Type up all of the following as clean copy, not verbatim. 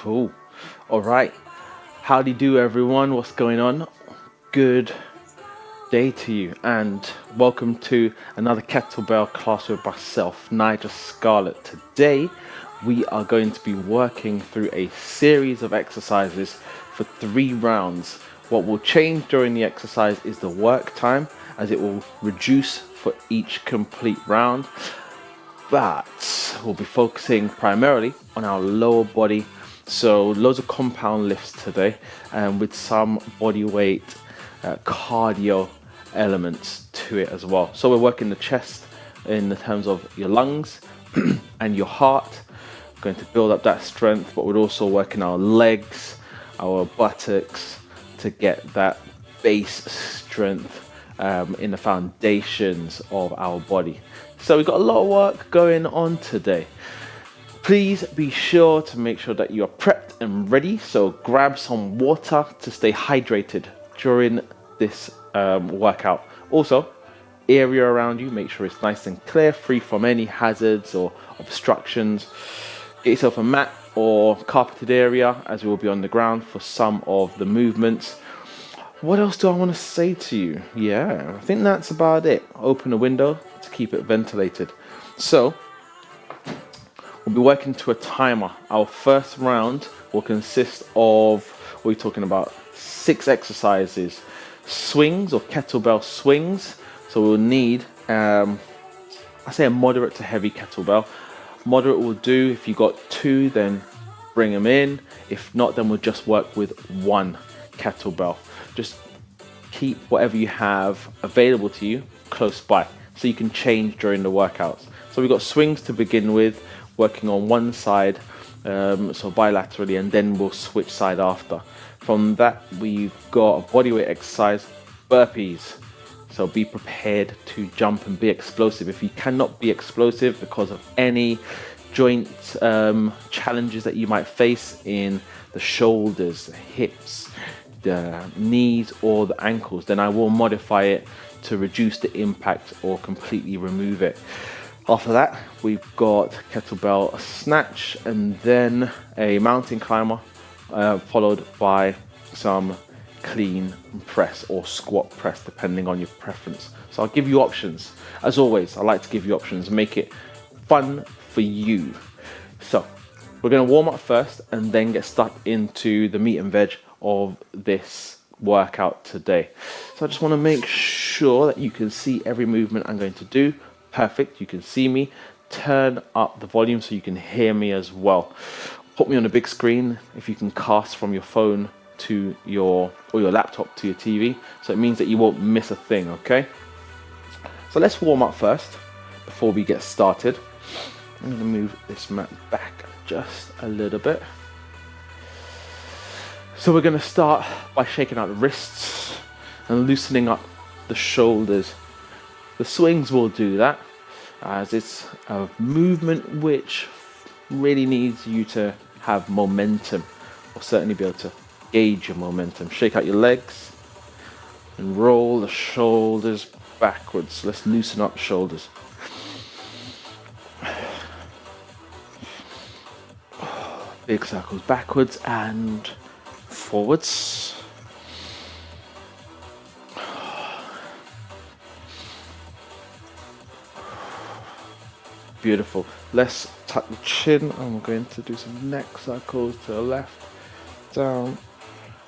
Cool. All right. Howdy do, everyone. What's going on? Good day to you, and welcome to another kettlebell class with myself, Nijah Scarlett. Today, we are going to be working through a series of exercises for 3 rounds. What will change during the exercise is the work time, as it will reduce for each complete round. But we'll be focusing primarily on our lower body. So loads of compound lifts today, and with some body weight cardio elements to it as well. So we're working the chest in the terms of your lungs and your heart. We're going to build up that strength, but we're also working our legs, our buttocks to get that base strength in the foundations of our body. So we've got a lot of work going on today. Please be sure to make sure that you are prepped and ready. So grab some water to stay hydrated during this workout. Also, area around you, make sure it's nice and clear, free from any hazards or obstructions. Get yourself a mat or carpeted area, as we will be on the ground for some of the movements. What else do I want to say to you? Yeah, I think that's about it. Open a window to keep it ventilated. So we'll be working to a timer. Our first round will consist of, what are we talking about, 6 exercises. Swings or kettlebell swings. So we'll need, I say a moderate to heavy kettlebell. Moderate will do. If you got 2, then bring them in. If not, then we'll just work with 1 kettlebell. Just keep whatever you have available to you close by, so you can change during the workouts. So we've got swings to begin with, working on one side, so bilaterally, and then we'll switch side after. From that, we've got a bodyweight exercise, burpees. So be prepared to jump and be explosive. If you cannot be explosive because of any joint challenges that you might face in the shoulders, the hips, the knees or the ankles, then I will modify it to reduce the impact or completely remove it. After that, we've got kettlebell snatch and then a mountain climber, followed by some clean press or squat press, depending on your preference. So I'll give you options. As always, I like to give you options, make it fun for you. So we're going to warm up first and then get stuck into the meat and veg of this workout today. So I just want to make sure that you can see every movement I'm going to do. Perfect, you can see me. Turn up the volume so you can hear me as well. Put me on a big screen if you can cast from your phone to your laptop to your TV, so it means that you won't miss a thing. Okay, so let's warm up first before we get started. I'm going to move this mat back just a little bit. So we're going to start by shaking out the wrists and loosening up the shoulders. The swings will do that, as it's a movement which really needs you to have momentum, or certainly be able to gauge your momentum. Shake out your legs and roll the shoulders backwards. Let's loosen up the shoulders. Big circles backwards and forwards. Beautiful. Let's tuck the chin, and we're going to do some neck circles to the left, down,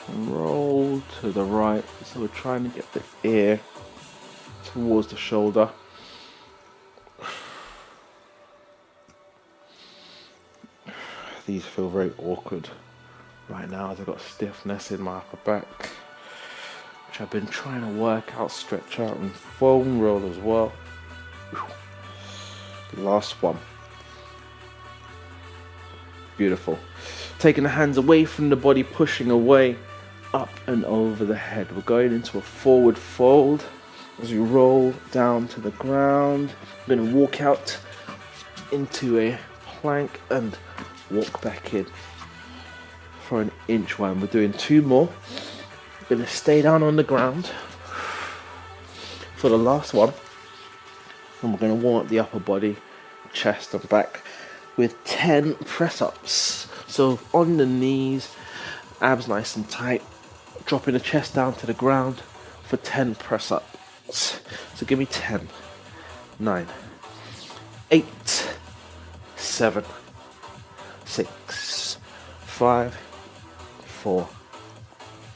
and roll to the right. So we're trying to get the ear towards the shoulder. These feel very awkward right now, as I've got stiffness in my upper back, which I've been trying to work out, stretch out, and foam roll as well. Last one. Beautiful. Taking the hands away from the body, pushing away, up and over the head. We're going into a forward fold as we roll down to the ground. We're going to walk out into a plank and walk back in for an inch one. We're doing 2 more. We're going to stay down on the ground for the last one, and we're going to warm up the upper body, chest and back with 10 press ups. So on the knees, abs nice and tight, dropping the chest down to the ground for 10 press ups. So give me 10, 9, 8, 7, 6, 5, 4,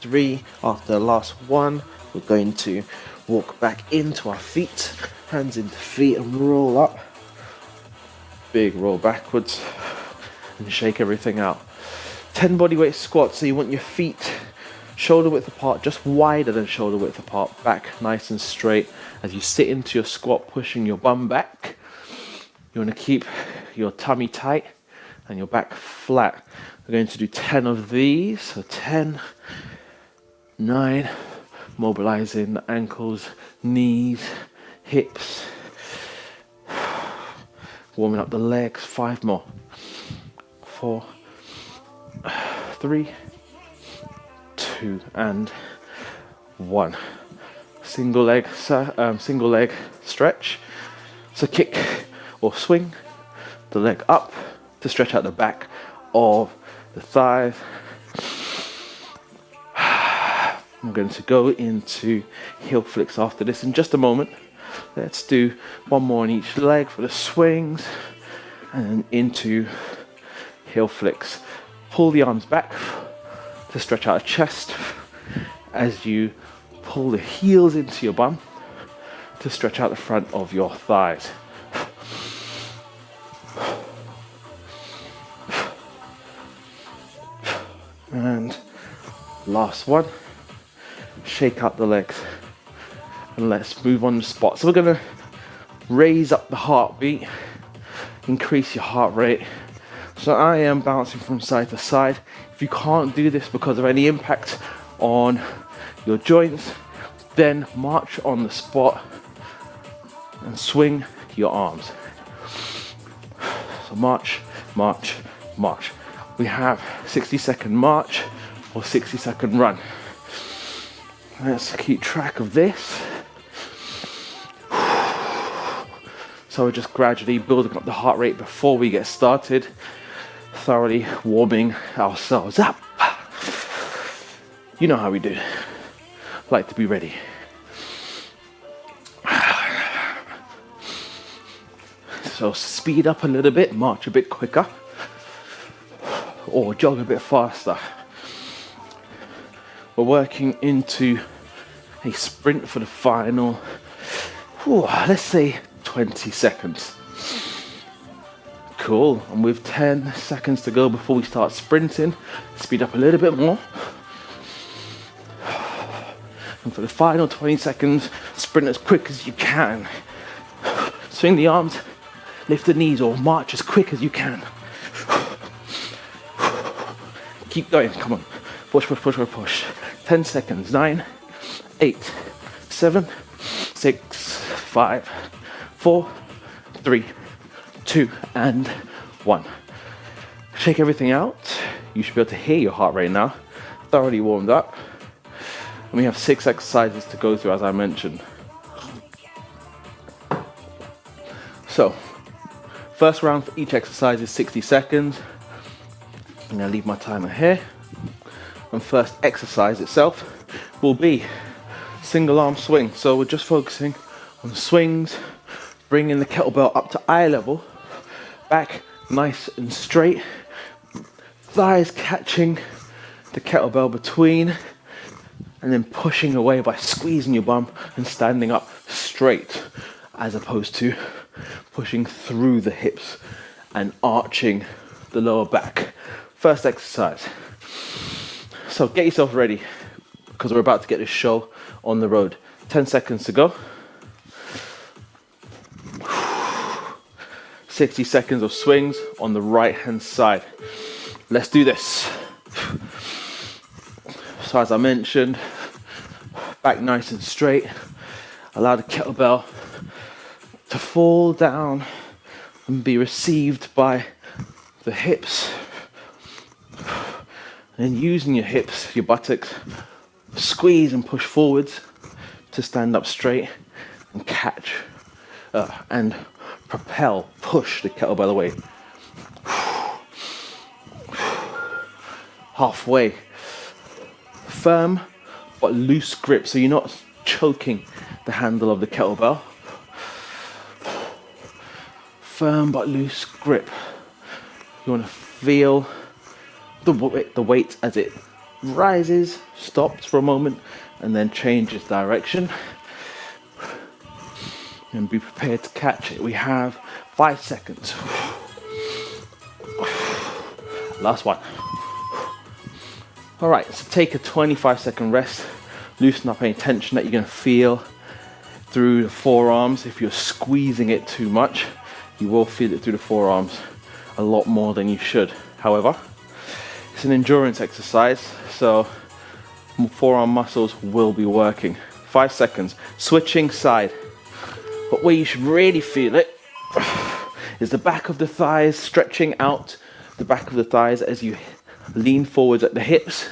3. After the last one, we're going to walk back into our feet, hands into feet and roll up. Big roll backwards and shake everything out. 10 bodyweight squats, so you want your feet shoulder width apart, just wider than shoulder width apart, back nice and straight as you sit into your squat, pushing your bum back. You want to keep your tummy tight and your back flat. We're going to do 10 of these, so 10, 9, mobilizing the ankles, knees, hips, warming up the legs. 5 more, 4, 3, 2, and 1. Single leg stretch. So kick or swing the leg up to stretch out the back of the thighs. I'm going to go into heel flicks after this in just a moment. Let's do one more on each leg for the swings and then into heel flicks. Pull the arms back to stretch out the chest as you pull the heels into your bum to stretch out the front of your thighs. And last one, shake out the legs and let's move on the spot. So we're going to raise up the heartbeat, increase your heart rate. So I am bouncing from side to side. If you can't do this because of any impact on your joints, then march on the spot and swing your arms. So march, march, march. We have 60-second march or 60-second run. Let's keep track of this. So we're just gradually building up the heart rate before we get started, thoroughly warming ourselves up. You know how we do. Like to be ready. So speed up a little bit, march a bit quicker, or jog a bit faster. We're working into a sprint for the final, let's say 20 seconds. Cool, and with 10 seconds to go before we start sprinting, speed up a little bit more. And for the final 20 seconds, sprint as quick as you can. Swing the arms, lift the knees, or march as quick as you can. Keep going, come on. Push, push, push, push, push. 10 seconds, 9, 8, 7, 6, 5, 4, 3, 2, and 1. Shake everything out. You should be able to hear your heart rate now. Thoroughly warmed up. And we have 6 exercises to go through, as I mentioned. So, first round for each exercise is 60 seconds. I'm going to leave my timer here. And first exercise itself will be single arm swing. So we're just focusing on swings, bringing the kettlebell up to eye level, back nice and straight, thighs catching the kettlebell between, and then pushing away by squeezing your bum and standing up straight, as opposed to pushing through the hips and arching the lower back. First exercise. So get yourself ready, because we're about to get this show on the road. 10 seconds to go. 60 seconds of swings on the right hand side. Let's do this. So as I mentioned, back nice and straight. Allow the kettlebell to fall down and be received by the hips. And using your hips, your buttocks, squeeze and push forwards to stand up straight and catch and propel, push the kettlebell away. halfway. Firm but loose grip, so you're not choking the handle of the kettlebell. Firm but loose grip. You want to feel the weight as it rises, stops for a moment, and then changes direction. And be prepared to catch it. We have 5 seconds. Last one. All right, so take a 25-second rest. Loosen up any tension that you're going to feel through the forearms. If you're squeezing it too much, you will feel it through the forearms a lot more than you should. However, it's an endurance exercise, so forearm muscles will be working. 5 seconds. Switching side. But where you should really feel it is the back of the thighs, stretching out the back of the thighs as you lean forwards at the hips,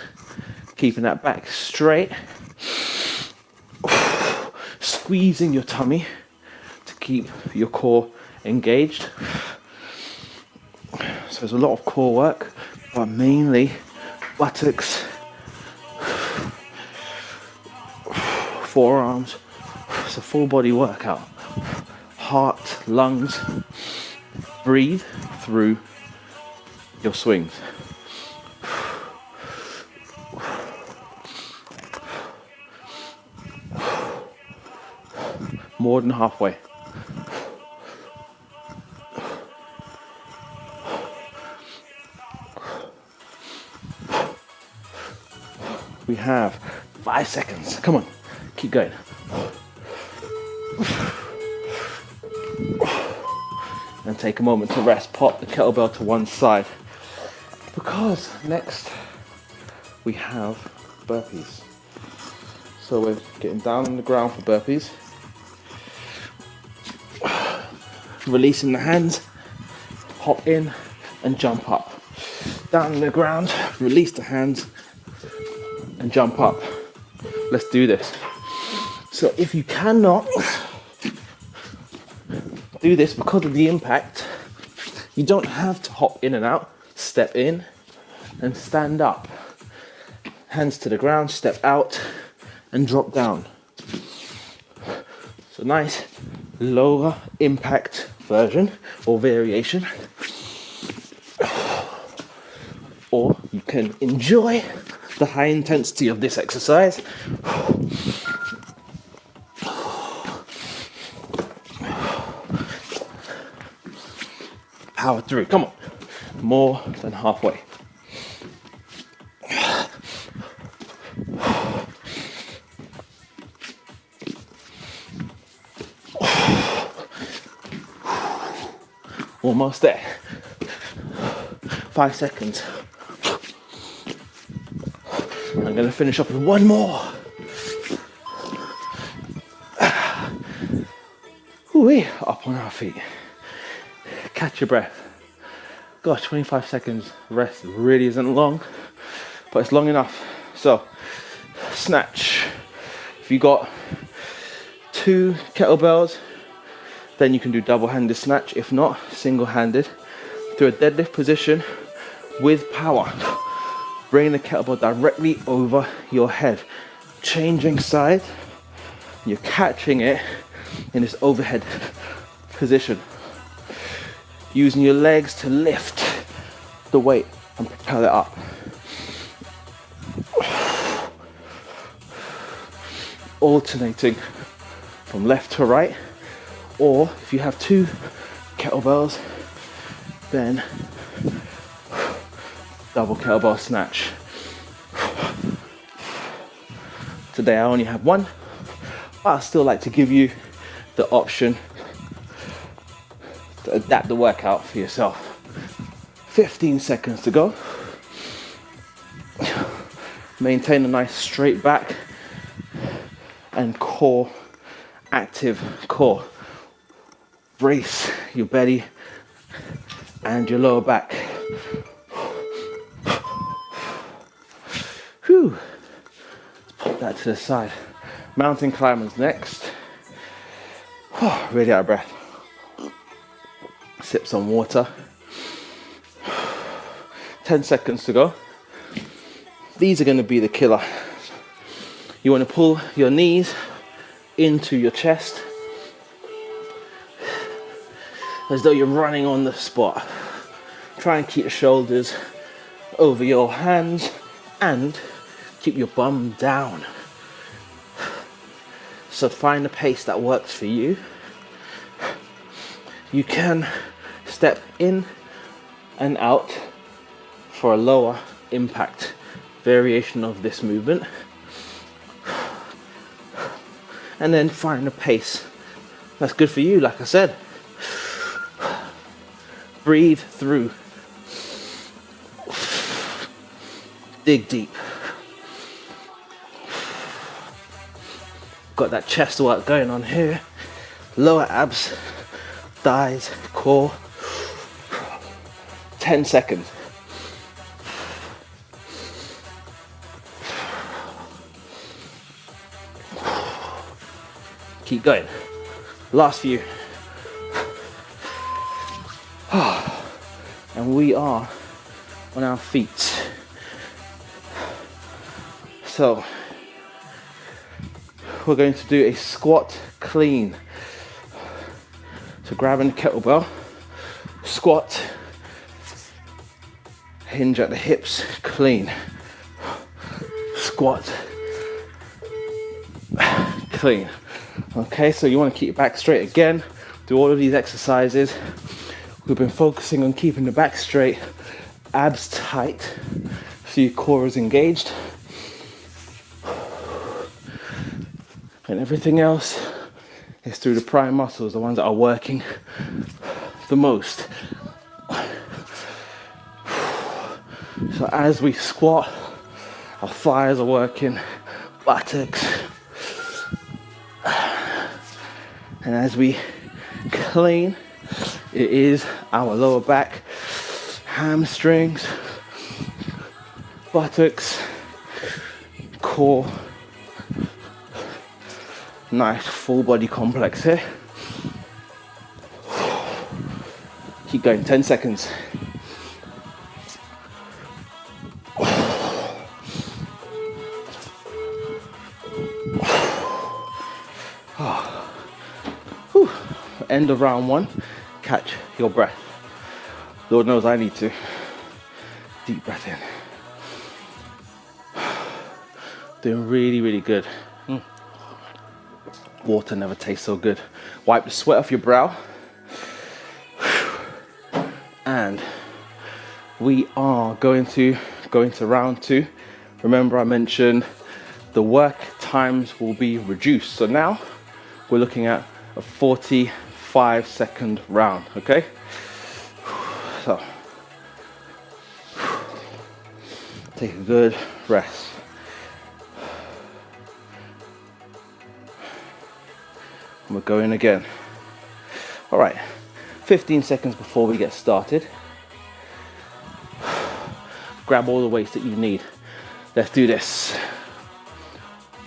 keeping that back straight, squeezing your tummy to keep your core engaged. So there's a lot of core work, but mainly buttocks, forearms. It's a full body workout. Heart, lungs. Breathe through your swings. More than halfway. We have 5 seconds. Come on, keep going. And take a moment to rest. Pop the kettlebell to one side, because next we have burpees. So we're getting down on the ground for burpees. Releasing the hands, hop in and jump up. Down on the ground, release the hands and jump up. Let's do this. So if you cannot do this because of the impact, you don't have to hop in and out. Step in and stand up. Hands to the ground, step out and drop down. So nice lower impact version or variation. Or you can enjoy the high intensity of this exercise. Power through, come on. More than halfway. Almost there. 5 seconds. I'm going to finish up with one more. Ooh, up on our feet. Catch your breath. Gosh, 25 seconds rest really isn't long, but it's long enough. So, snatch. If you got 2 kettlebells, then you can do double-handed snatch. If not, single-handed. To a deadlift position with power. Bring the kettlebell directly over your head. Changing side. You're catching it in this overhead position. Using your legs to lift the weight and propel it up. Alternating from left to right. Or if you have 2 kettlebells, then double kettlebell snatch. Today I only have 1, but I still like to give you the option to adapt the workout for yourself. 15 seconds to go. Maintain a nice straight back and core, active core. Brace your belly and your lower back. Whew. Let's pop that to the side. Mountain climbers next. Really out of breath. Sip some water. 10 seconds to go. These are going to be the killer. You want to pull your knees into your chest as though you're running on the spot. Try and keep your shoulders over your hands and keep your bum down. So find a pace that works for you. You can step in and out for a lower impact variation of this movement. And then find a pace that's good for you, like I said. Breathe through. Dig deep. Got that chest work going on here. Lower abs, thighs, core. 10 seconds. Keep going. Last few. And we are on our feet. So we're going to do a squat clean. So grabbing the kettlebell, squat, hinge at the hips, clean. Squat, clean. Okay, so you want to keep your back straight again. Do all of these exercises. We've been focusing on keeping the back straight, abs tight, so your core is engaged. And everything else is through the prime muscles, the ones that are working the most. So as we squat, our thighs are working, buttocks. And as we clean, it is our lower back, hamstrings, buttocks, core. Nice full body complex here. Keep going, 10 seconds. End of round one. Catch your breath. Lord knows I need to. Deep breath in. Doing really, really good. Water never tastes so good. Wipe the sweat off your brow. And we are going to go into round two. Remember I mentioned the work times will be reduced. So now we're looking at a 45-second round, okay? So take a good rest. And we're going again. All right, 15 seconds before we get started. Grab all the weights that you need. Let's do this.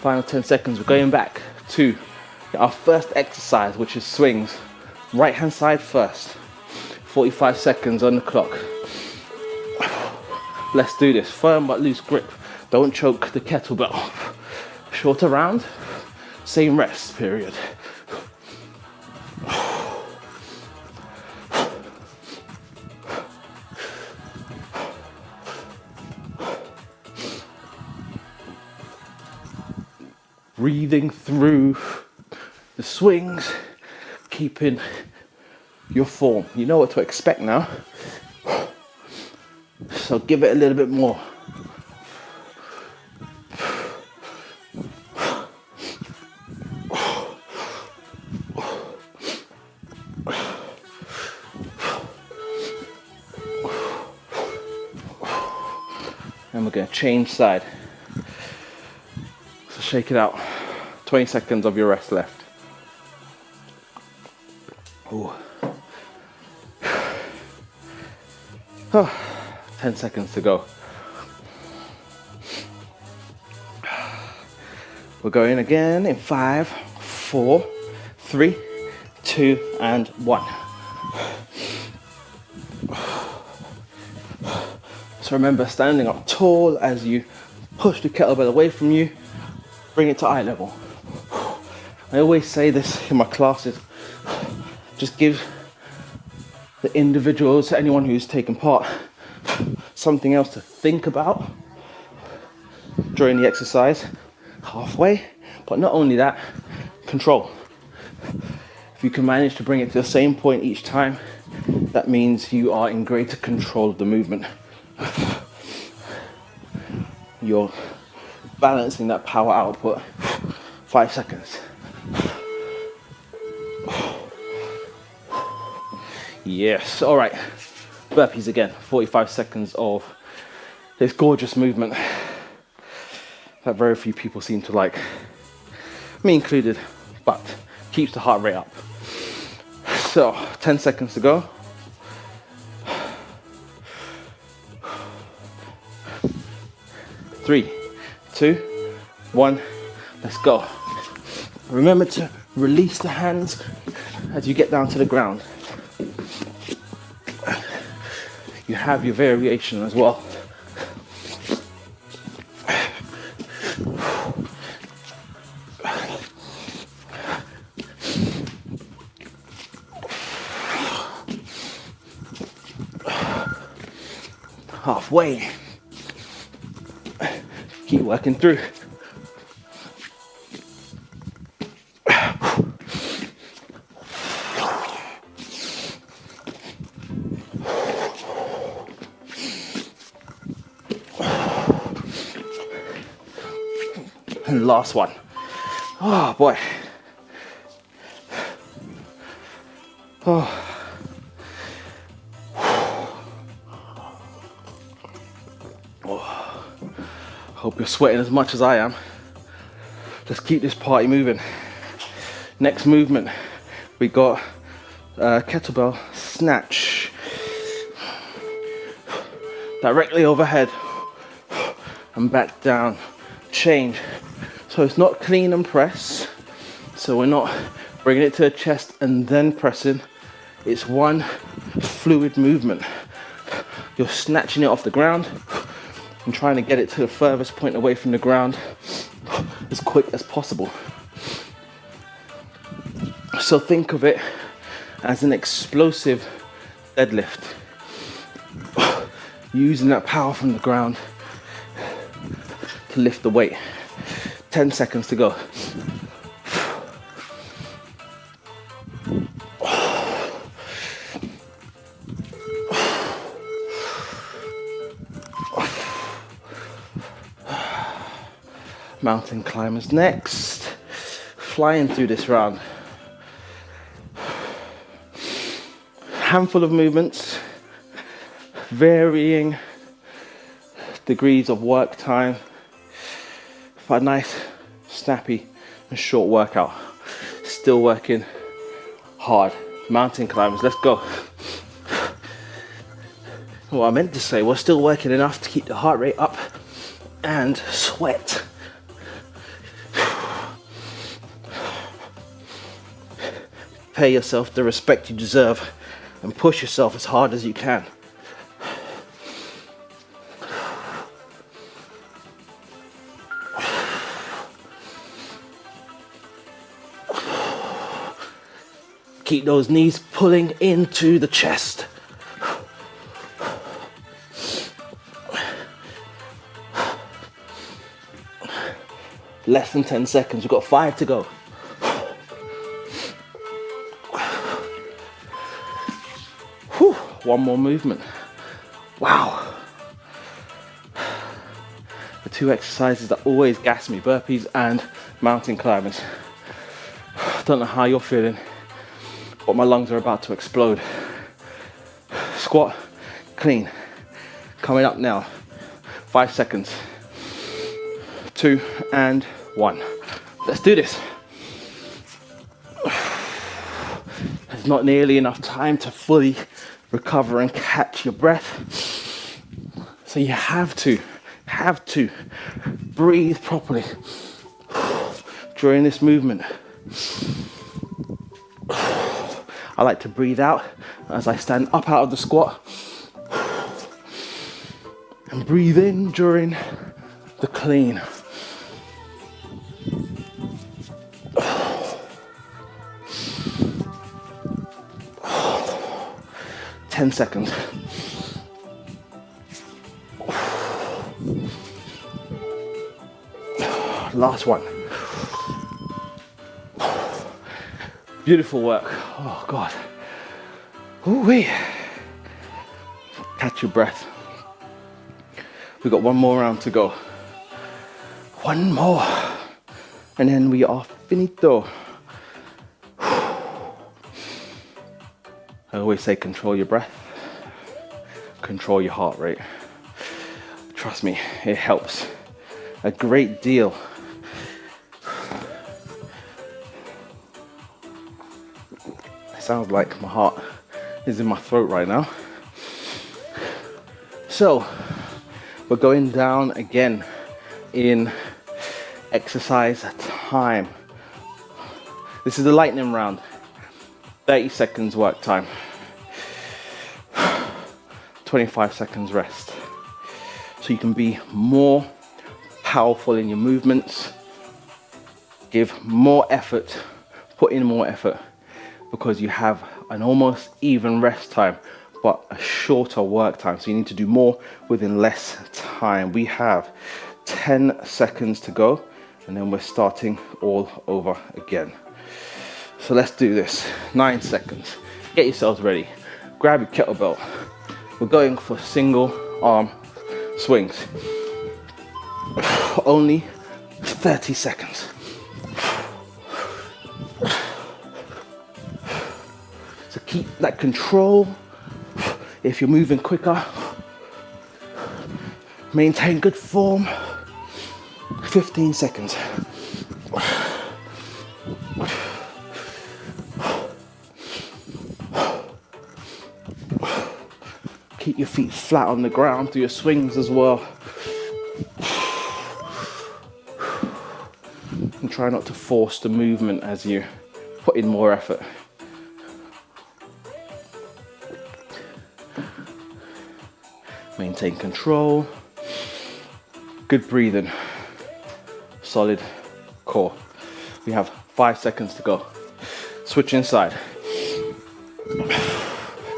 Final 10 seconds, we're going back to our first exercise, which is swings. Right hand side first. 45 seconds on the clock. Let's do this. Firm but loose grip. Don't choke the kettlebell. Shorter round, same rest period. Breathing through the swings, keeping your form. You know what to expect now. So give it a little bit more. And we're going to change side. So shake it out. 20 seconds of your rest left. Ooh. 10 seconds to go. We're going again in 5, 4, 3, 2, and 1. So remember, standing up tall as you Push the kettlebell away from you, bring it to eye level. I always say this in my classes, just give the individuals, anyone who's taken part, something else to think about during the exercise, halfway. But not only that, control. If you can manage to bring it to the same point each time, that means you are in greater control of the movement. You're balancing that power output. 5 seconds. Yes, all right. Burpees again, 45 seconds of this gorgeous movement that very few people seem to like, me included, but keeps the heart rate up. So, 10 seconds to go. 3, 2, 1, let's go. Remember to release the hands as you get down to the ground. You have your variation as well. Halfway. Keep working through. And last one. Oh boy. Oh. Hope you're sweating as much as I am. Let's keep this party moving. Next movement, we got kettlebell snatch. Directly overhead and back down. Change. So it's not clean and press. So we're not bringing it to the chest and then pressing. It's one fluid movement. You're snatching it off the ground and trying to get it to the furthest point away from the ground as quick as possible. So think of it as an explosive deadlift. Using that power from the ground to lift the weight. 10 seconds to go. Mountain climbers next. Flying through this round. Handful of movements, varying degrees of work time for a nice, snappy and short workout. Still working hard. Mountain climbers, let's go. What I meant to say, we're still working enough to keep the heart rate up and sweat. Pay yourself the respect you deserve and push yourself as hard as you can. Keep those knees pulling into the chest. Less than 10 seconds, we've got 5 to go. Whew, one more movement. Wow. The two exercises that always gas me, burpees and mountain climbers. Don't know how you're feeling, but my lungs are about to explode. Squat, clean. Coming up now. 5 seconds. 2 and 1. Let's do this. There's not nearly enough time to fully recover and catch your breath. So you have to breathe properly during this movement. I like to breathe out as I stand up out of the squat and breathe in during the clean. 10 seconds. Last one. Beautiful work. Oh God. Ooh-wee. Catch your breath. We've got one more round to go. One more. And then we are finito. I always say control your breath. Control your heart rate. Trust me, it helps a great deal. It sounds like my heart is in my throat right now. So, we're going down again in exercise time. This is the lightning round. 30 seconds work time. 25 seconds rest. So you can be more powerful in your movements. Give more effort. Put in more effort. Because you have an almost even rest time, but a shorter work time. So you need to do more within less time. We have 10 seconds to go, and then we're starting all over again. So let's do this. 9 seconds. Get yourselves ready. Grab your kettlebell. We're going for single arm swings. Only 30 seconds. So keep that control. If you're moving quicker, maintain good form. 15 seconds. Keep your feet flat on the ground through your swings as well. And try not to force the movement as you put in more effort. Maintain control. Good breathing. Solid core. We have 5 seconds to go. Switch inside.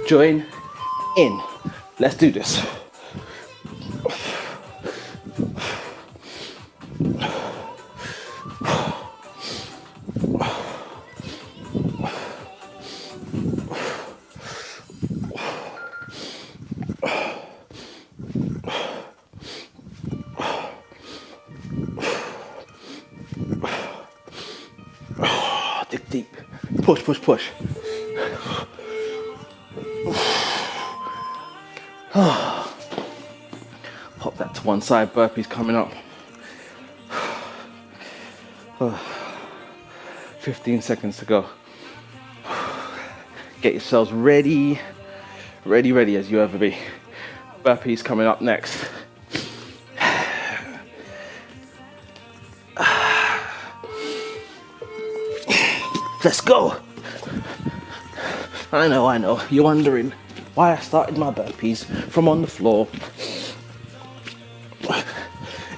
Join in. Let's do this. Dig deep. Push, push, push. Pop that to one side. Burpees coming up. 15 seconds to go. Get yourselves ready. Ready as you ever be. Burpees coming up next. Let's go. I know. You're wondering why I started my burpees from on the floor.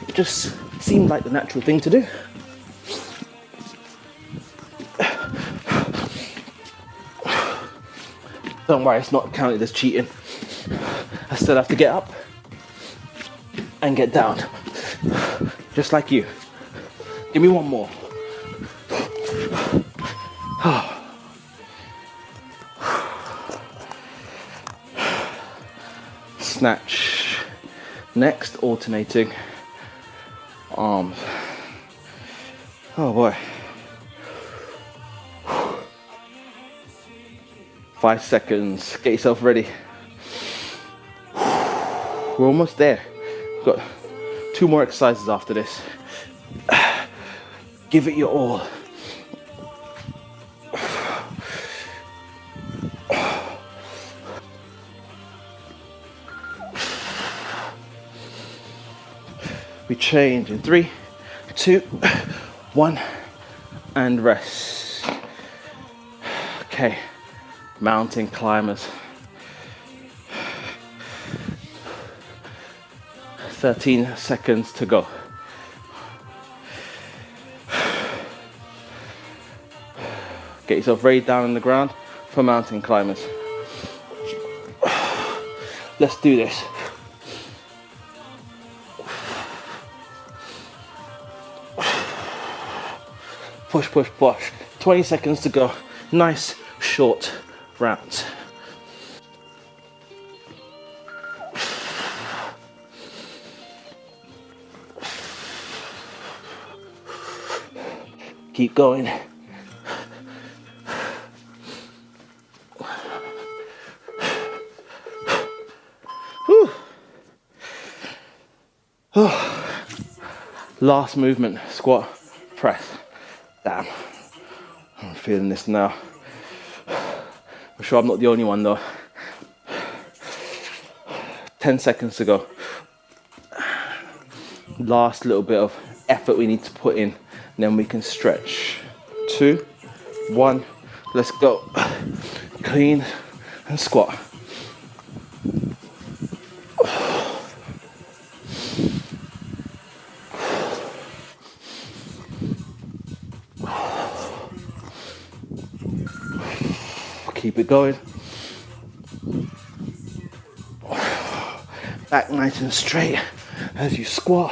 It just seemed like the natural thing to do. Don't worry, it's not counted as cheating. I still have to get up and get down. Just like you. Give me one more. Snatch. Next, alternating arms. Oh boy. 5 seconds. Get yourself ready. We're almost there. We've got 2 more exercises after this. Give it your all. We change in 3, 2, 1, and rest. Okay, mountain climbers. 13 seconds to go. Get yourself ready down on the ground for mountain climbers. Let's do this. Push, push, push. 20 seconds to go. Nice short rounds. Keep going. Whew. Oh. Last movement, squat, press. Damn, I'm feeling this now. I'm sure I'm not the only one though. 10 seconds to go. Last little bit of effort we need to put in, and then we can stretch. 2, 1, let's go. Clean and squat. Keep it going. Back nice and straight as you squat.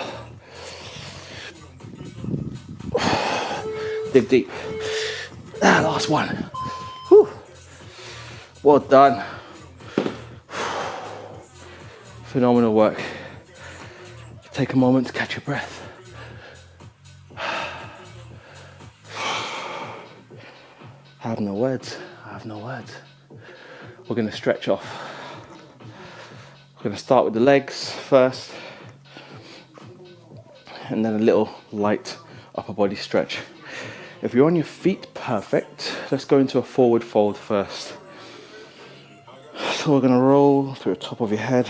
Dig deep. Last one. Whew. Well done. Phenomenal work. Take a moment to catch your breath. I have no words. I have no words. We're going to stretch off. We're going to start with the legs first, and then a little light upper body stretch. If you're on your feet, perfect. Let's go into a forward fold first. So we're going to roll through the top of your head,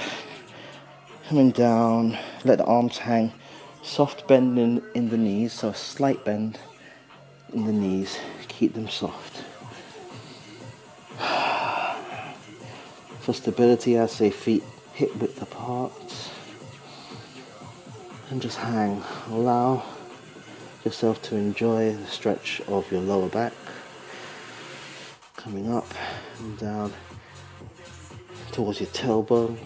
coming down, let the arms hang, soft bend in the knees, so a slight bend in the knees, keep them soft. For stability, I say feet hip width apart, and just hang. Allow yourself to enjoy the stretch of your lower back, coming up and down towards your tailbone.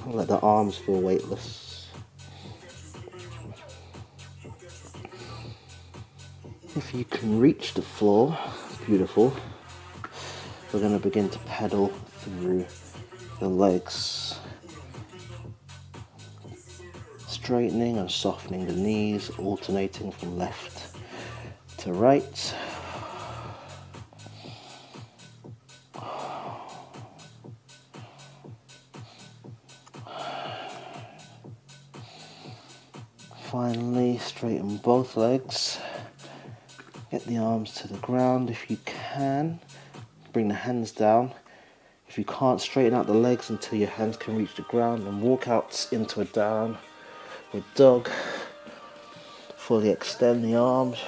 Let the arms feel weightless. If you can reach the floor, beautiful. We're going to begin to pedal through the legs, straightening and softening the knees, alternating from left to right. Finally, straighten both legs. Get the arms to the ground if you can. Bring the hands down. If you can't, straighten out the legs until your hands can reach the ground and walk out into a downward dog. Fully extend the arms,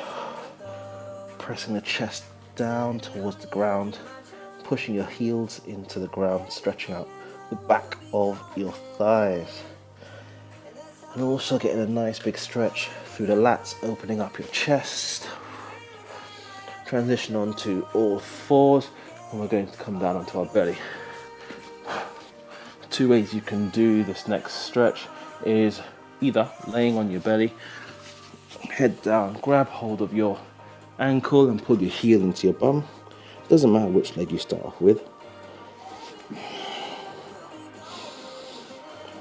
pressing the chest down towards the ground, pushing your heels into the ground, stretching out the back of your thighs. And also getting a nice big stretch through the lats, opening up your chest. Transition onto all fours, and we're going to come down onto our belly. 2 ways you can do this next stretch is either laying on your belly, head down, grab hold of your ankle and pull your heel into your bum. Doesn't matter which leg you start off with,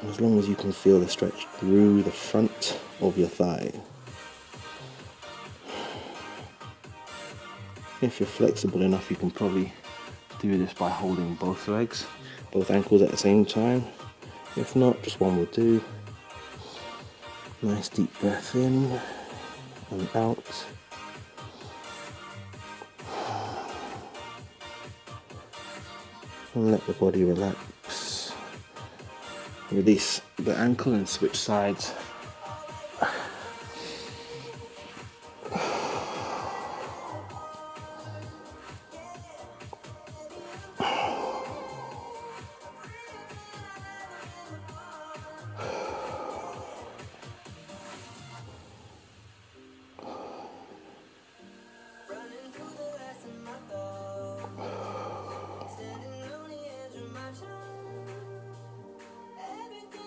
as long as you can feel the stretch through the front of your thigh. If you're flexible enough, you can probably do this by holding both legs, both ankles at the same time. If not, just one will do. Nice deep breath in and out. And let the body relax. Release the ankle and switch sides.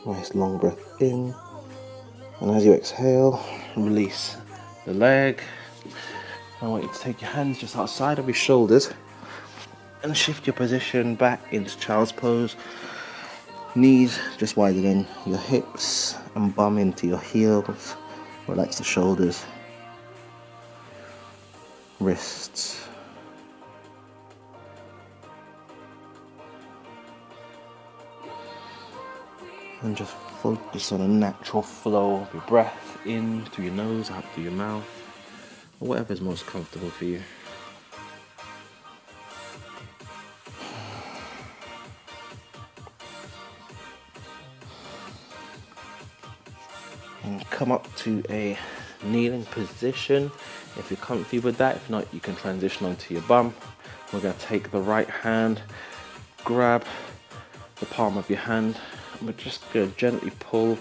Nice long breath in. And as you exhale, release the leg. I want you to take your hands just outside of your shoulders and shift your position back into child's pose. Knees just wider than your hips and bum into your heels. Relax the shoulders, wrists. And just focus on a natural flow of your breath in through your nose, out through your mouth, or whatever is most comfortable for you. And come up to a kneeling position if you're comfy with that. If not, you can transition onto your bum. We're going to take the right hand, grab the palm of your hand, and we're just going to gently pull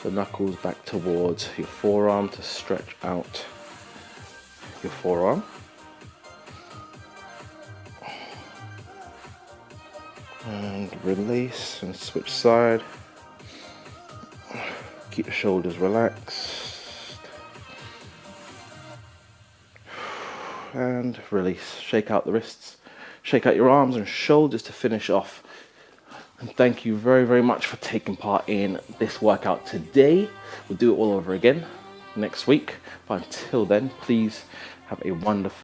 the knuckles back towards your forearm to stretch out your forearm. And release and switch side. Keep the shoulders relaxed. And release. Shake out the wrists. Shake out your arms and shoulders to finish off. And thank you very, very much for taking part in this workout today. We'll do it all over again next week. But until then, please have a wonderful